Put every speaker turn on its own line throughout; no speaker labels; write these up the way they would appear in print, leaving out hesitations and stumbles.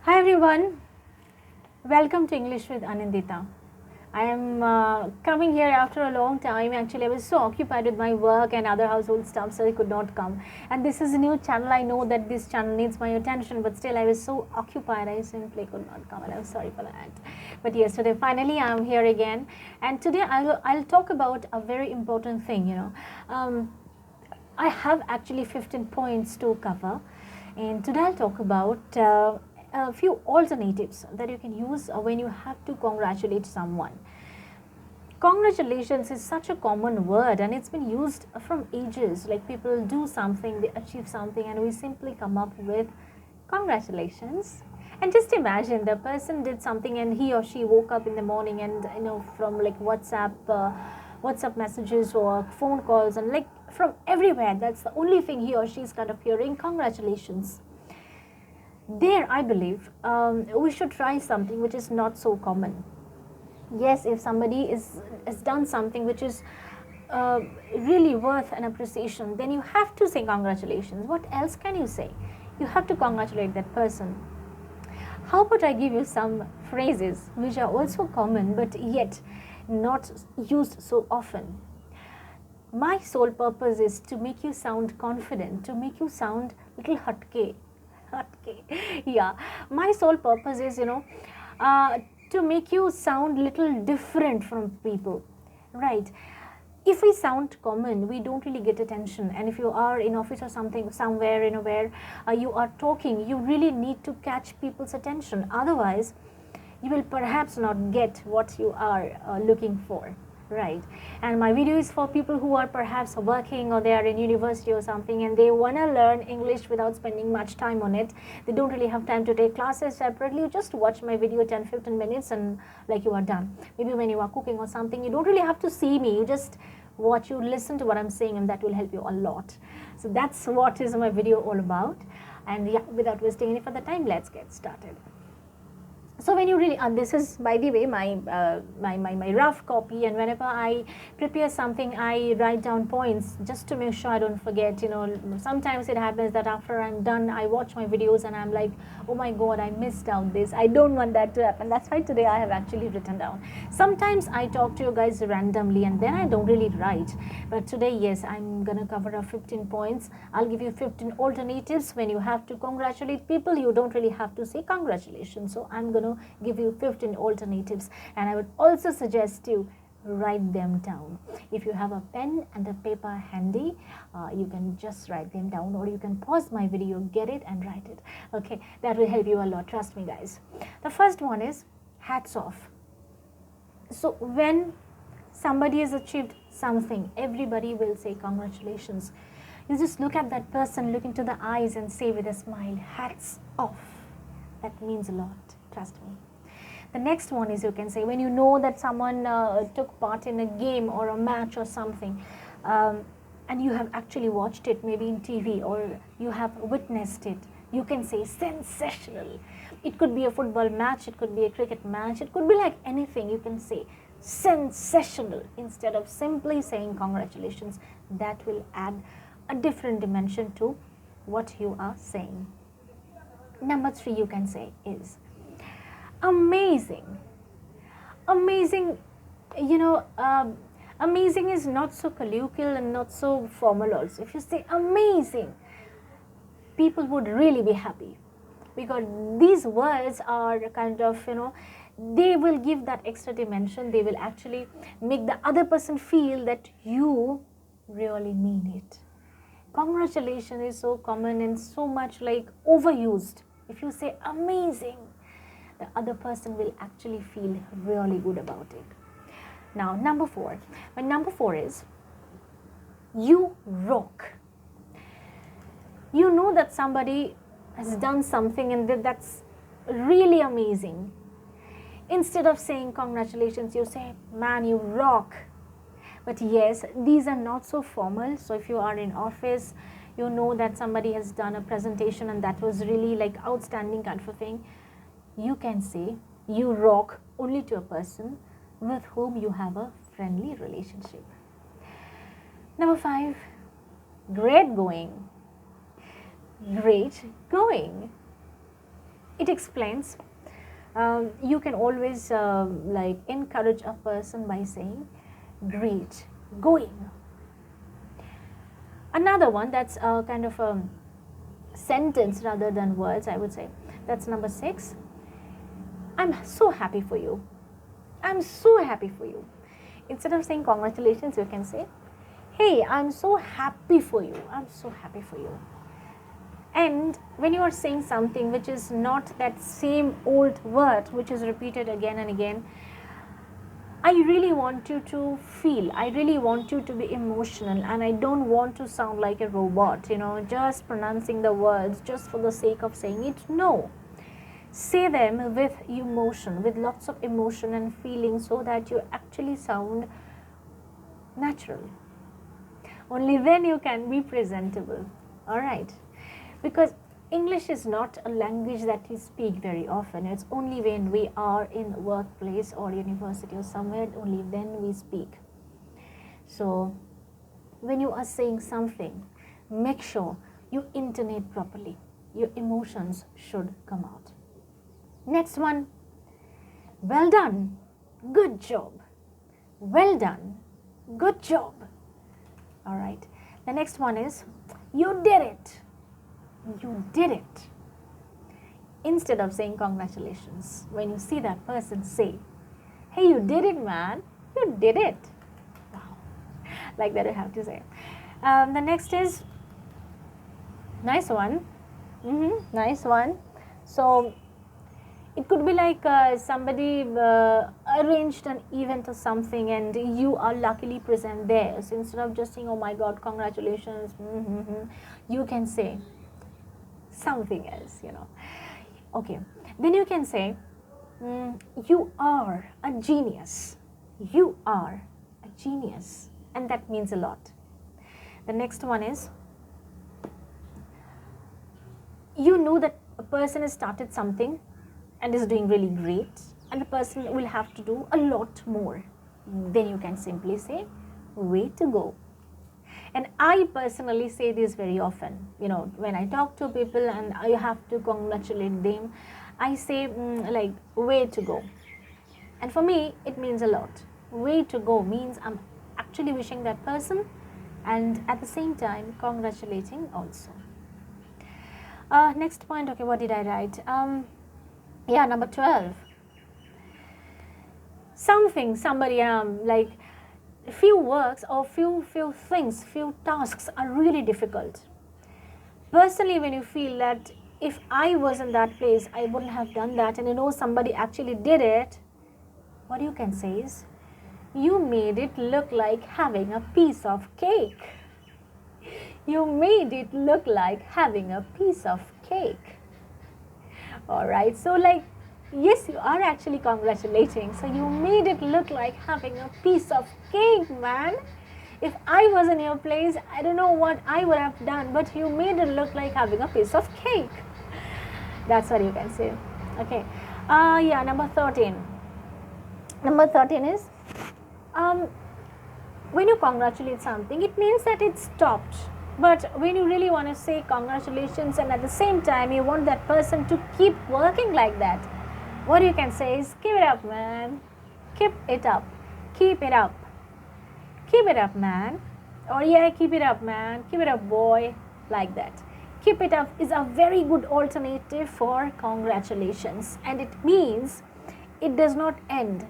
Hi everyone, welcome to English with Anandita. I am coming here after a long time. Actually, I was so occupied with my work and other household stuff, so I could not come. And this is a new channel. I know that this channel needs my attention, but still, I was so occupied, I simply could not come, and I'm sorry for that. But yes, today finally I am here again, and today I'll talk about a very important thing. I have actually 15 points to cover, and today I'll talk about a few alternatives that you can use when you have to congratulate someone. Congratulations is such a common word and it's been used from ages. Like people do something, they achieve something, and we simply come up with congratulations. And just imagine the person did something and he or she woke up in the morning and from like WhatsApp messages or phone calls and like from everywhere, that's the only thing he or she is kind of hearing, congratulations. There I believe we should try something which is not so common. Yes, if somebody has done something which is really worth an appreciation, then you have to say congratulations. What else can you say? You have to congratulate that person. How about I give you some phrases which are also common but yet not used so often? My sole purpose is to make you sound confident, to make you sound little hatke. Hatke. Yeah, my sole purpose is, to make you sound little different from people, right? If we sound common, we don't really get attention. And if you are in office or something, somewhere, where you are talking, you really need to catch people's attention. Otherwise, you will perhaps not get what you are looking for, right? And my video is for people who are perhaps working or they are in university or something and they want to learn English without spending much time on it. They don't really have time to take classes separately. You just watch my video 10-15 minutes and like you are done. Maybe when you are cooking or something, you don't really have to see me. You just watch, you listen to what I'm saying, and that will help you a lot. So that's what is my video all about. And yeah, without wasting any further time, let's get started. So when you really, this is by the way my rough copy, and whenever I prepare something I write down points just to make sure I don't forget. Sometimes it happens that after I'm done I watch my videos and I'm like, oh my god, I missed out this. I don't want that to happen. That's why today I have actually written down. Sometimes I talk to you guys randomly and then I don't really write, but today, yes, I'm gonna cover up 15 points. I'll give you 15 alternatives. When you have to congratulate people, you don't really have to say congratulations. So I'm gonna give you 15 alternatives, and I would also suggest you write them down. If you have a pen and a paper handy, you can just write them down, or you can pause my video, get it and write it. Okay, that will help you a lot, trust me guys. The first one is hats off. So when somebody has achieved something, everybody will say congratulations. You just look at that person, look into the eyes and say with a smile, hats off. That means a lot, trust me. The next one is, you can say, when you know that someone took part in a game or a match or something, and you have actually watched it maybe in TV or you have witnessed it, you can say sensational. It could be a football match, it could be a cricket match, it could be like anything. You can say sensational instead of simply saying congratulations. That will add a different dimension to what you are saying. Number 3 you can say is amazing. Amazing, amazing is not so colloquial and not so formal also. If you say amazing, people would really be happy, because these words are kind of, they will give that extra dimension. They will actually make the other person feel that you really mean it. Congratulations is so common and so much like overused. If you say amazing, the other person will actually feel really good about it. Now, number 4. My number 4 is you rock. You know that somebody has done something and that's really amazing. Instead of saying congratulations, you say, man, you rock. But yes, these are not so formal. So if you are in office, you know that somebody has done a presentation and that was really like outstanding kind of a thing, you can say you rock only to a person with whom you have a friendly relationship. Number 5, great going. Great going. It explains you can always like encourage a person by saying great, going. Another one that's kind of a sentence rather than words, I would say, that's number 6. I'm so happy for you. I'm so happy for you. Instead of saying congratulations, you can say, hey, I'm so happy for you. I'm so happy for you. And when you are saying something which is not that same old word which is repeated again and again, I really want you to feel, I really want you to be emotional, and I don't want to sound like a robot, just pronouncing the words just for the sake of saying it. No. Say them with emotion, with lots of emotion and feeling, so that you actually sound natural. Only then you can be presentable. Alright. Because English is not a language that we speak very often. It's only when we are in workplace or university or somewhere, only then we speak. So when you are saying something, make sure you intonate properly. Your emotions should come out. Next one, well done, good job. Well done, good job. Alright. The next one is, you did it. You did it. Instead of saying congratulations, when you see that person, say, hey, you did it, man. You did it. Wow. Like that you have to say. The next is, nice one. Nice one. So it could be like somebody arranged an event or something and you are luckily present there. So instead of just saying, oh my God, congratulations, you can say something else, Okay, then you can say, you are a genius. You are a genius. And that means a lot. The next one is, you know that a person has started something and is doing really great, and the person will have to do a lot more. Then you can simply say, way to go. And I personally say this very often, when I talk to people and I have to congratulate them, I say like, way to go. And for me, it means a lot. Way to go means I'm actually wishing that person and at the same time congratulating also. Next point, okay, what did I write? Number 12. Somebody, like, few works or few things, few tasks are really difficult. Personally, when you feel that if I was in that place, I wouldn't have done that, and somebody actually did it, what you can say is, you made it look like having a piece of cake. You made it look like having a piece of cake. Alright, so like, yes, you are actually congratulating. So you made it look like having a piece of cake, man. If I was in your place, I don't know what I would have done, but you made it look like having a piece of cake. That's what you can say. Okay. Number 13. Number 13 is, when you congratulate something, it means that it stopped. But when you really want to say congratulations and at the same time you want that person to keep working like that, what you can say is, keep it up, man. Keep it up. Keep it up. Keep it up, man. Or yeah, keep it up, man. Keep it up, boy. Like that. Keep it up is a very good alternative for congratulations. And it means it does not end.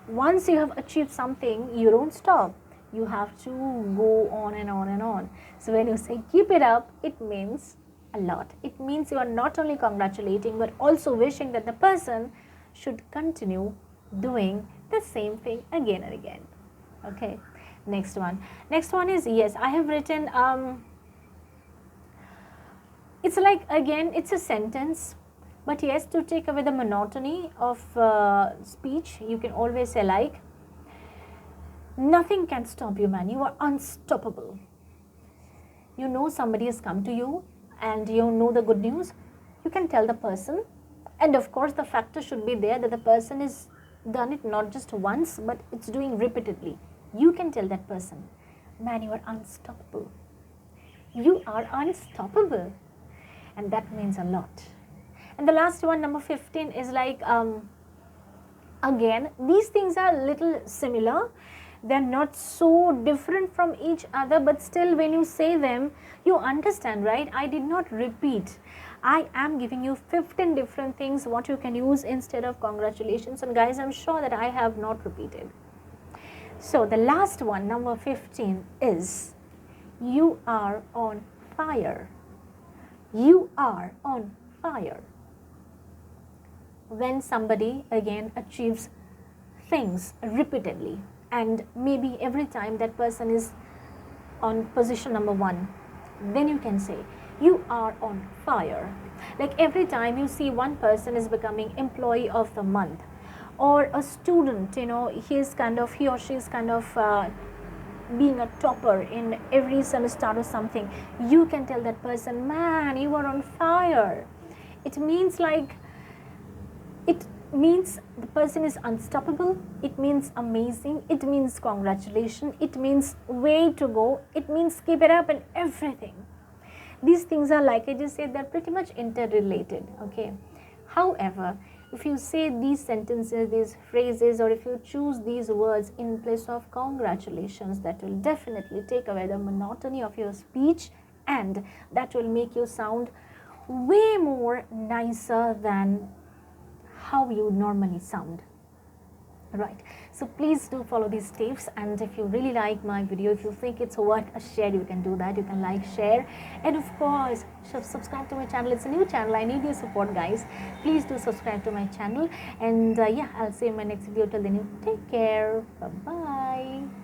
Once you have achieved something, you don't stop. You have to go on and on and on. So when you say keep it up, it means a lot. It means you are not only congratulating but also wishing that the person should continue doing the same thing again and again. Okay, next one. Next one is, yes, I have written, it's like, again, it's a sentence. But yes, to take away the monotony of speech, you can always say like, nothing can stop you, man. You are unstoppable. Somebody has come to you and the good news. You can tell the person. And of course, the factor should be there that the person has done it not just once, but it's doing repeatedly. You can tell that person, man, you are unstoppable. You are unstoppable. And that means a lot. And the last one, number 15, is like, again, these things are little similar. They're not so different from each other, but still when you say them, you understand, right? I did not repeat. I am giving you 15 different things what you can use instead of congratulations. And guys, I'm sure that I have not repeated. So the last one, number 15, is you are on fire. You are on fire. When somebody again achieves things repeatedly, and maybe every time that person is on position number 1, then you can say you are on fire. Like every time you see one person is becoming employee of the month, or a student, he or she is kind of being a topper in every semester or something, you can tell that person, man, you are on fire. It means the person is unstoppable. It means amazing. It means congratulations. It means way to go. It means keep it up and everything. These things are, like I just said, they're pretty much interrelated, okay? However, if you say these sentences, these phrases, or if you choose these words in place of congratulations, that will definitely take away the monotony of your speech, and that will make you sound way more nicer than how you normally sound. Right, so please do follow these tips, and if you really like my video, if you think it's worth a share, you can do that. You can like, share, and of course subscribe to my channel. It's a new channel. I need your support, guys. Please do subscribe to my channel, and yeah, I'll see you in my next video. Till then, you take care. Bye bye.